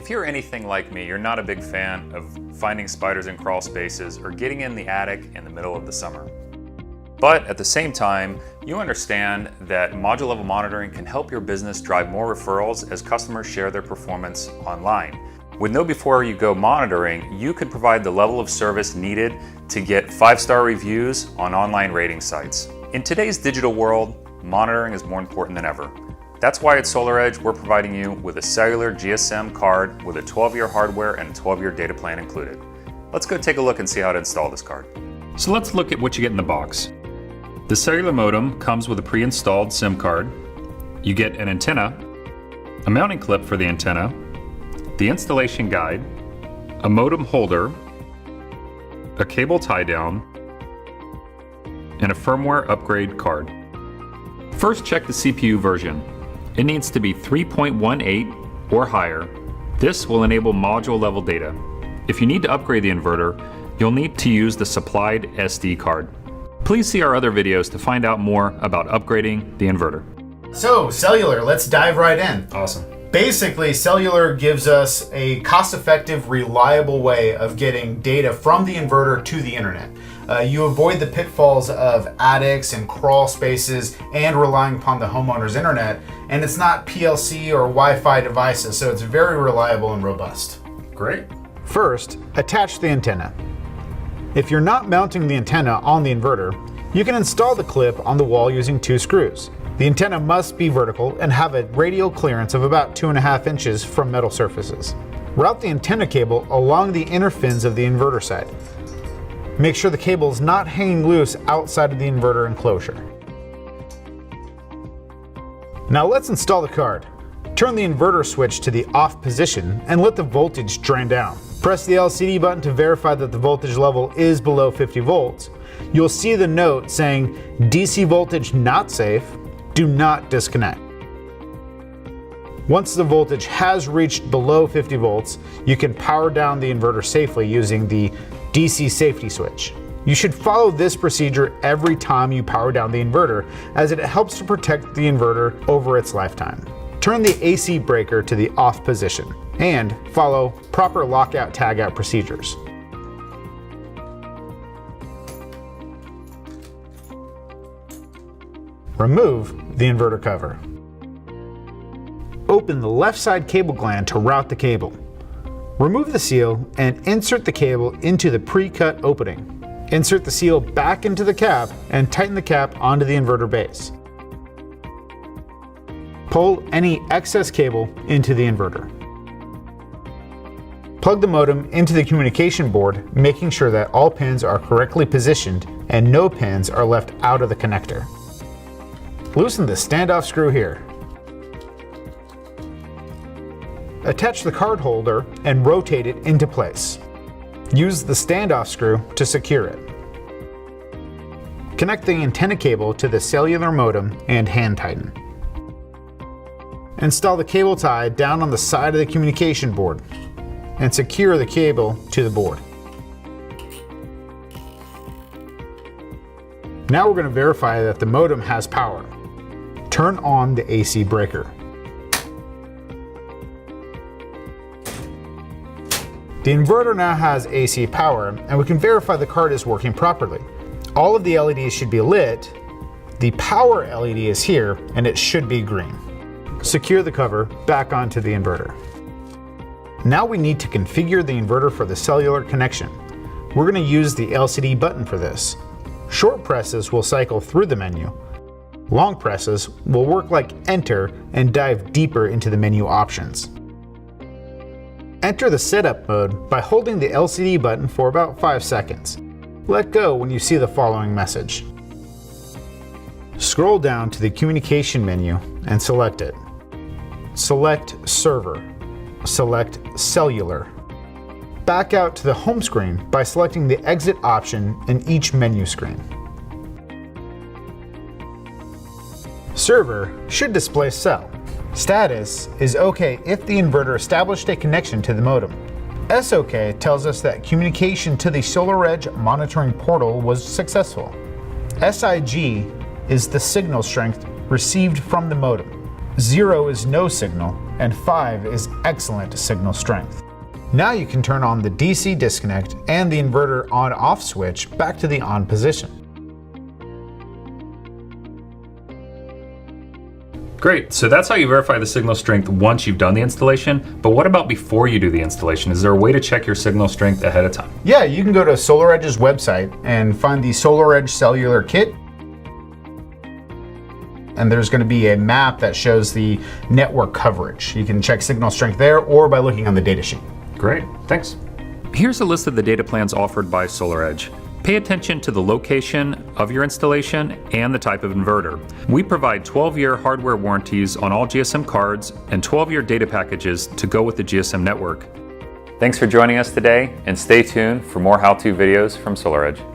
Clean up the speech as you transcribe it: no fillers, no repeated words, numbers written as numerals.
If you're anything like me, you're not a big fan of finding spiders in crawl spaces or getting in the attic in the middle of the summer. But at the same time, you understand that module level monitoring can help your business drive more referrals as customers share their performance online. With no before you go monitoring, you could provide the level of service needed to get 5-star reviews on online rating sites. In today's digital world, monitoring is more important than ever. That's why at SolarEdge, we're providing you with a cellular GSM card with a 12-year hardware and a 12-year data plan included. Let's go take a look and see how to install this card. So let's look at what you get in the box. The cellular modem comes with a pre-installed SIM card. You get an antenna, a mounting clip for the antenna, the installation guide, a modem holder, a cable tie-down, and a firmware upgrade card. First, check the CPU version. It needs to be 3.18 or higher. This will enable module level data. If you need to upgrade the inverter, you'll need to use the supplied SD card. Please see our other videos to find out more about upgrading the inverter. So, Cellular, let's dive right in. Awesome. Basically, Cellular gives us a cost-effective, reliable way of getting data from the inverter to the internet. You avoid the pitfalls of attics and crawl spaces and relying upon the homeowner's internet, and it's not PLC or Wi-Fi devices, so it's very reliable and robust. Great. First, attach the antenna. If you're not mounting the antenna on the inverter, you can install the clip on the wall using 2 screws. The antenna must be vertical and have a radial clearance of about 2.5 inches from metal surfaces. Route the antenna cable along the inner fins of the inverter side. Make sure the cable is not hanging loose outside of the inverter enclosure. Now let's install the card. Turn the inverter switch to the off position and let the voltage drain down. Press the LCD button to verify that the voltage level is below 50 volts. You'll see the note saying DC voltage not safe. Do not disconnect. Once the voltage has reached below 50 volts, you can power down the inverter safely using the DC safety switch. You should follow this procedure every time you power down the inverter, as it helps to protect the inverter over its lifetime. Turn the AC breaker to the off position and follow proper lockout tagout procedures. Remove the inverter cover. Open the left side cable gland to route the cable. Remove the seal and insert the cable into the pre-cut opening. Insert the seal back into the cap and tighten the cap onto the inverter base. Pull any excess cable into the inverter. Plug the modem into the communication board, making sure that all pins are correctly positioned and no pins are left out of the connector. Loosen the standoff screw here. Attach the card holder and rotate it into place. Use the standoff screw to secure it. Connect the antenna cable to the cellular modem and hand tighten. Install the cable tie down on the side of the communication board and secure the cable to the board. Now we're going to verify that the modem has power. Turn on the AC breaker. The inverter now has AC power, and we can verify the card is working properly. All of the LEDs should be lit. The power LED is here, and it should be green. Secure the cover back onto the inverter. Now we need to configure the inverter for the cellular connection. We're going to use the LCD button for this. Short presses will cycle through the menu. Long presses will work like Enter and dive deeper into the menu options. Enter the setup mode by holding the LCD button for about 5 seconds. Let go when you see the following message. Scroll down to the communication menu and select it. Select Server. Select Cellular. Back out to the home screen by selecting the exit option in each menu screen. Server should display cell. Status is OK if the inverter established a connection to the modem. SOK tells us that communication to the SolarEdge monitoring portal was successful. SIG is the signal strength received from the modem. 0 is no signal, and 5 is excellent signal strength. Now you can turn on the DC disconnect and the inverter on-off switch back to the on position. Great, so that's how you verify the signal strength once you've done the installation, but what about before you do the installation? Is there a way to check your signal strength ahead of time? Yeah, you can go to SolarEdge's website and find the SolarEdge Cellular Kit. And there's going to be a map that shows the network coverage. You can check signal strength there or by looking on the datasheet. Great, thanks. Here's a list of the data plans offered by SolarEdge. Pay attention to the location of your installation and the type of inverter. We provide 12-year hardware warranties on all GSM cards and 12-year data packages to go with the GSM network. Thanks for joining us today, and stay tuned for more how-to videos from SolarEdge.